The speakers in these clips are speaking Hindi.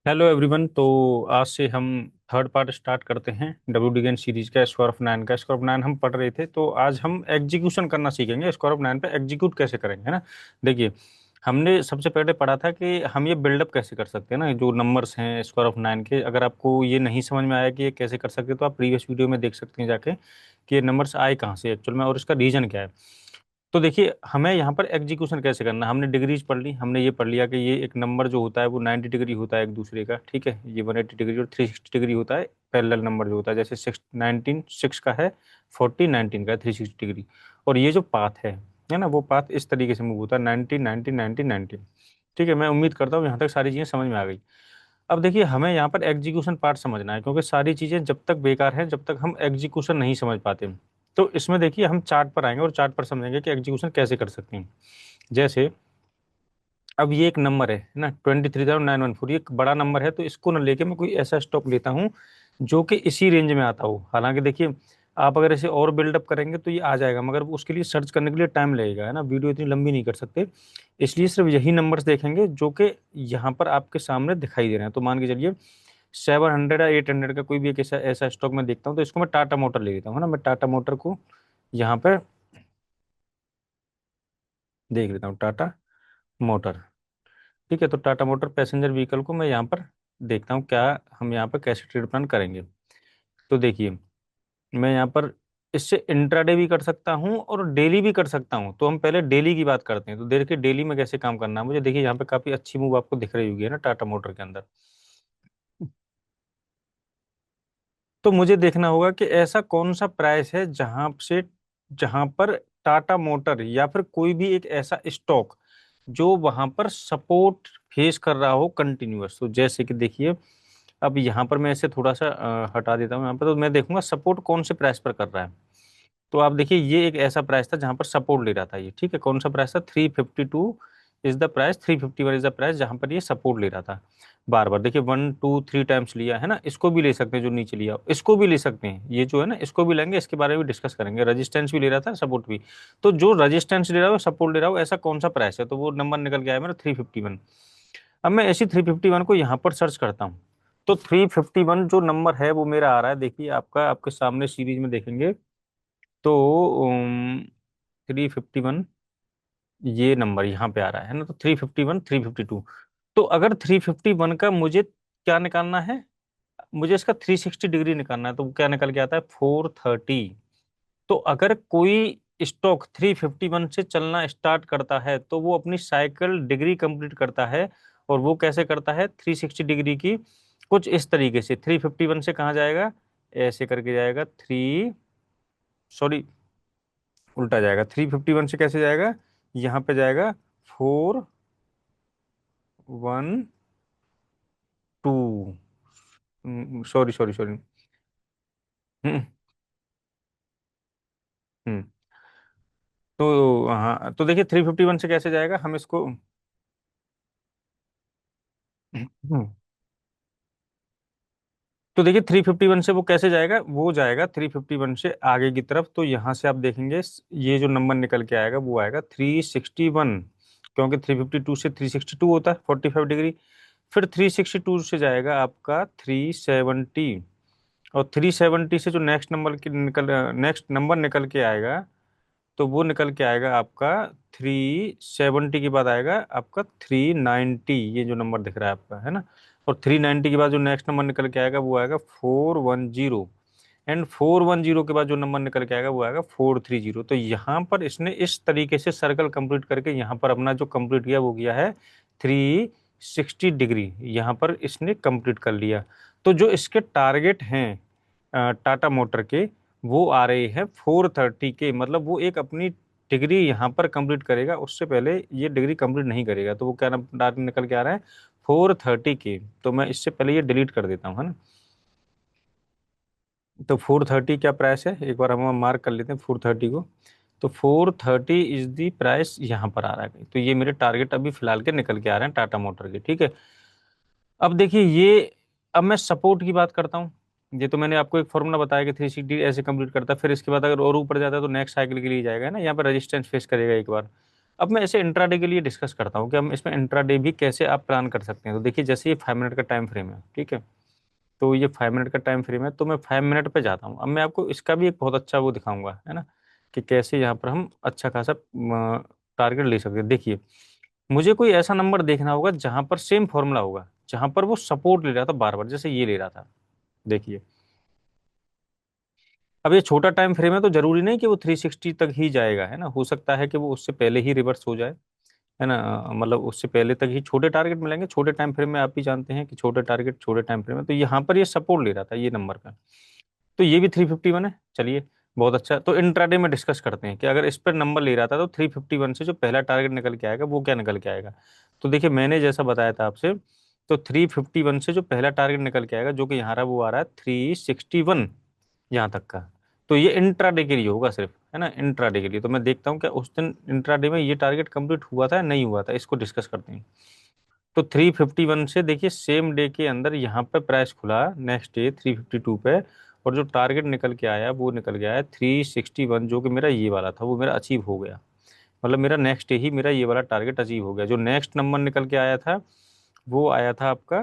Hello everyone. तो आज से हम थर्ड पार्ट स्टार्ट करते हैं डब्ल्यू डिगेन सीरीज का स्क्वायर ऑफ नाइन का। स्क्वायर ऑफ नाइन हम पढ़ रहे थे, तो आज हम एग्जीक्यूशन करना सीखेंगे। स्क्वायर ऑफ नाइन पे एग्जीक्यूट कैसे करेंगे, है ना। देखिए, हमने सबसे पहले पढ़ा था कि हम ये बिल्डअप कैसे कर सकते हैं ना, जो नंबर्स हैं स्क्वायर ऑफ नाइन के। अगर आपको ये नहीं समझ में आया कि ये कैसे कर सकते, तो आप प्रीवियस वीडियो में देख सकते हैं जाके कि ये नंबर्स आए कहाँ से एक्चुअल में और इसका रीजन क्या है। तो देखिए, हमें यहाँ पर एग्जीक्यूशन कैसे करना है। हमने डिग्रीज पढ़ ली, हमने ये पढ़ लिया कि ये एक नंबर जो होता है वो 90 डिग्री होता है एक दूसरे का, ठीक है। ये 180 डिग्री और 360 डिग्री होता है पैरेलल नंबर जो होता है। जैसे 19 6 का है, 40 19 का है, 360 डिग्री। और ये जो पाथ है ना, वो पाथ इस तरीके से मूव होता है 90 90 90 90। ठीक है, मैं उम्मीद करता हूँ यहाँ तक सारी चीज़ें समझ में आ गई। अब देखिए, हमें यहाँ पर एग्जीक्यूशन पार्ट समझना है, क्योंकि सारी चीज़ें जब तक बेकार हैं जब तक हम एग्जीक्यूशन नहीं समझ पाते। तो इसमें देखिए, हम चार्ट पर आएंगे और चार्ट पर समझेंगे कि एग्जीक्यूशन कैसे कर सकते हैं। जैसे अब ये एक नंबर है ना, 23,914। ये एक बड़ा नंबर है, तो इसको ना लेके मैं कोई ऐसा स्टॉक लेता हूँ जो कि इसी रेंज में आता हो। हालांकि देखिए, आप अगर इसे और बिल्डअप करेंगे तो ये आ जाएगा, मगर उसके लिए सर्च करने के लिए टाइम लगेगा, है ना। वीडियो इतनी लंबी नहीं कर सकते, इसलिए सिर्फ यही नंबर्स देखेंगे जो कि यहाँ पर आपके सामने दिखाई दे रहे हैं। तो मान के चलिए 700 या 800 का कोई भी एक ऐसा ऐसा स्टॉक मैं देखता हूँ, तो इसको मैं टाटा मोटर ले लेता हूँ, है ना। मैं टाटा मोटर को यहाँ पर देख लेता हूँ, टाटा मोटर। ठीक है, तो टाटा मोटर पैसेंजर व्हीकल को मैं यहाँ पर देखता हूँ, क्या हम यहाँ पर कैसे ट्रेड प्लान करेंगे। तो देखिए, मैं यहाँ पर इससे इंट्राडे भी कर सकता हूँ और डेली भी कर सकता हूँ। तो हम पहले डेली की बात करते हैं। तो देखिए, डेली में कैसे काम करना है मुझे। देखिए, यहाँ पे काफी अच्छी मूव आपको दिख रही होगी, है ना, टाटा मोटर के अंदर। तो मुझे देखना होगा कि ऐसा कौन सा प्राइस है जहां पर टाटा मोटर या फिर कोई भी एक ऐसा स्टॉक जो वहां पर सपोर्ट फेस कर रहा हो कंटिन्यूअस। तो जैसे कि देखिए, अब यहाँ पर मैं इसे थोड़ा सा हटा देता हूँ यहाँ पर, तो मैं देखूंगा सपोर्ट कौन से प्राइस पर कर रहा है। तो आप देखिए, ये एक ऐसा प्राइस था जहां पर सपोर्ट ले रहा था ये, ठीक है। कौन सा प्राइस था, 352 is the price, 351 is the price, जहां पर ये सपोर्ट ले रहा था। बार बार देखिए, 1 2 3 टाइम्स लिया है ना। इसको भी ले सकते हैं, जो नीचे लिया इसको भी ले सकते हैं, ये जो है ना इसको भी लेंगे, इसके बारे में भी डिस्कस करेंगे। रजिस्टेंस भी ले रहा था, सपोर्ट भी। तो जो रजिस्टेंस ले रहा हो, सपोर्ट ले रहा हो, ऐसा कौन सा प्राइस है, तो वो नंबर निकल के आया मेरा 351। अब मैं ऐसी 351 को यहाँ पर सर्च करता हूँ। तो 351 जो नंबर है वो मेरा आ रहा है, देखिए आपका आपके सामने सीरीज में देखेंगे तो 351 ये नंबर यहाँ पे आ रहा है ना। तो 351 352। तो अगर 351 का मुझे क्या निकालना है, मुझे इसका 360 डिग्री निकालना है। तो वो क्या निकल के आता है, 430। तो अगर कोई स्टॉक 351 से चलना स्टार्ट करता है तो वो अपनी साइकिल डिग्री कंप्लीट करता है। और वो कैसे करता है, 360 डिग्री की, कुछ इस तरीके से। 351 से कहाँ जाएगा, ऐसे करके जाएगा, थ्री सॉरी उल्टा जाएगा। 351 से कैसे जाएगा, यहाँ पे जाएगा 412। Sorry sorry sorry. हम्म हम्म। तो हाँ, तो देखिए 351 से कैसे जाएगा हम इसको। तो देखिए, 351 से वो कैसे जाएगा, वो जाएगा 351 से आगे की तरफ। तो यहाँ से आप देखेंगे ये जो नंबर निकल के आएगा वो आएगा 361, क्योंकि 352 से 362 होता है 45 डिग्री। फिर 362 से जाएगा आपका 370। और 370 से जो नेक्स्ट नंबर निकल के आएगा, तो वो निकल के आएगा आपका 370 के बाद आएगा आपका 390। ये जो नंबर दिख रहा है आपका, है ना। और 390 के बाद जो नेक्स्ट नंबर निकल के आएगा वो आएगा 410। एंड 410 के बाद जो नंबर निकल के आएगा वो आएगा 430। तो यहाँ पर इसने इस तरीके से सर्कल कंप्लीट करके यहाँ पर अपना जो कंप्लीट किया वो किया है 360 डिग्री, यहाँ पर इसने कंप्लीट कर लिया। तो जो इसके टारगेट हैं टाटा मोटर के, वो आ रहे हैं 430 के। मतलब वो एक अपनी डिग्री यहाँ पर कंप्लीट करेगा, उससे पहले ये डिग्री कंप्लीट नहीं करेगा। तो वो क्या टारगेट निकल के आ रहा है, 430 के। तो मैं इससे पहले ये डिलीट कर देता हूँ, है ना। तो 430 क्या प्राइस है, एक बार हम मार्क कर लेते हैं 430 को। तो 430 इज दी प्राइस यहाँ पर आ रहा है। तो ये मेरे टारगेट अभी फिलहाल के निकल के आ रहे हैं टाटा मोटर के, ठीक है। अब देखिए ये, अब मैं सपोर्ट की बात करता हूँ। ये तो मैंने आपको एक फॉर्मूला बताया कि 360 ऐसे कंप्लीट करता है, फिर इसके बाद अगर और ऊपर जाता है तो नेक्स्ट साइकिल के लिए जाएगा, है ना। यहाँ पर रेजिस्टेंस फेस करेगा एक बार। अब मैं इसे इंट्राडे के लिए डिस्कस करता हूँ कि हम इसमें इंट्राडे भी कैसे आप प्लान कर सकते हैं। तो देखिए जैसे ये 5 मिनट का टाइम फ्रेम है, ठीक है, तो ये 5 मिनट का टाइम फ्रेम है, तो मैं 5 मिनट पे जाता हूँ। अब मैं आपको इसका भी एक बहुत अच्छा वो दिखाऊंगा, है ना, कि कैसे यहाँ पर हम अच्छा खासा टारगेट ले सकते हैं। देखिए मुझे कोई ऐसा नंबर देखना होगा जहां पर सेम फॉर्मूला होगा, जहां पर वो सपोर्ट ले रहा था बार बार, जैसे ये ले रहा था। देखिए अब ये छोटा टाइम फ्रेम है तो जरूरी नहीं कि वो 360 तक ही जाएगा, है ना, हो सकता है कि वो उससे पहले ही रिवर्स हो जाए, है ना, मतलब उससे पहले तक ही छोटे टारगेट मिलेंगे। छोटे टाइम फ्रेम में आप भी जानते हैं कि छोटे टारगेट छोटे टाइम फ्रेम में, तो यहाँ पर ये सपोर्ट ले रहा था ये नंबर का, तो ये भी 351 है। चलिए बहुत अच्छा, तो इंट्राडे में डिस्कस करते हैं कि अगर इस पर नंबर ले रहा था तो 351 से जो पहला टारगेट निकल के आएगा वो क्या निकल के आएगा। तो देखिए मैंने जैसा बताया था आपसे, तो 351 से जो पहला टारगेट निकल के आएगा जो कि यहाँ रहा, वो आ रहा है 361 यहाँ तक का। तो ये इंट्राडे के लिए होगा सिर्फ, है ना, इंट्राडे के लिए। तो मैं देखता हूँ क्या उस दिन इंट्राडे में ये टारगेट कंप्लीट हुआ था या नहीं हुआ था, इसको डिस्कस करते हैं। तो 351 से देखिए सेम डे के अंदर यहाँ पे प्राइस खुला नेक्स्ट डे 352 पे, और जो टारगेट निकल के आया वो निकल गया है 361, जो कि मेरा ये वाला था वो मेरा अचीव हो गया। मतलब मेरा नेक्स्ट डे ही मेरा ये वाला टारगेट अचीव हो गया। जो नेक्स्ट नंबर निकल के आया था वो आया था आपका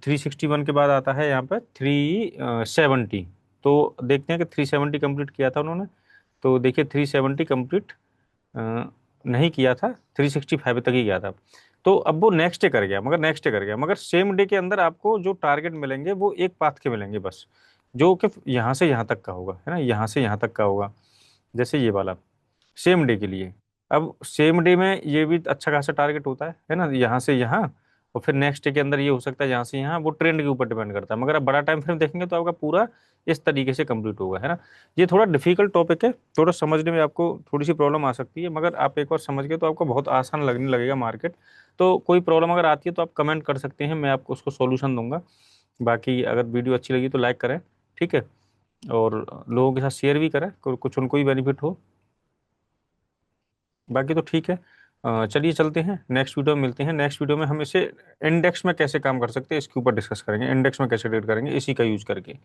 361 के बाद आता है यहाँ पे 370। तो देखते हैं कि 370 कंप्लीट किया था उन्होंने। तो देखिए 370 कंप्लीट नहीं किया था, 365 तक ही गया था। तो अब वो नेक्स्ट डे कर गया, मगर नेक्स्ट डे कर गया, मगर सेम डे के अंदर आपको जो टारगेट मिलेंगे वो एक पाथ के मिलेंगे बस, जो कि यहाँ से यहाँ तक का होगा, है ना, यहाँ से यहाँ तक का होगा, जैसे ये वाला सेम डे के लिए। अब सेम डे में ये भी अच्छा खासा टारगेट होता है ना, यहाँ से यहाँ, और फिर नेक्स्ट डे के अंदर ये हो सकता है यहाँ से यहाँ, वो ट्रेंड के ऊपर डिपेंड करता है। मगर आप बड़ा टाइम फ्रेम देखेंगे तो आपका पूरा इस तरीके से कंप्लीट होगा, है ना। ये थोड़ा डिफिकल्ट टॉपिक है, थोड़ा समझने में आपको थोड़ी सी प्रॉब्लम आ सकती है, मगर आप एक बार समझ गए तो आपको बहुत आसान लगने लगेगा मार्केट। तो कोई प्रॉब्लम अगर आती है तो आप कमेंट कर सकते हैं, मैं आपको उसको सॉल्यूशन दूंगा। बाकी अगर वीडियो अच्छी लगी तो लाइक करें, ठीक है, और लोगों के साथ शेयर भी करें, कुछ उनको भी बेनिफिट हो। बाकी तो ठीक है। चलिए चलते हैं, नेक्स्ट वीडियो में मिलते हैं। नेक्स्ट वीडियो में हम इसे इंडेक्स में कैसे काम कर सकते हैं इसके ऊपर डिस्कस करेंगे, इंडेक्स में कैसे ट्रेड करेंगे इसी का यूज करके।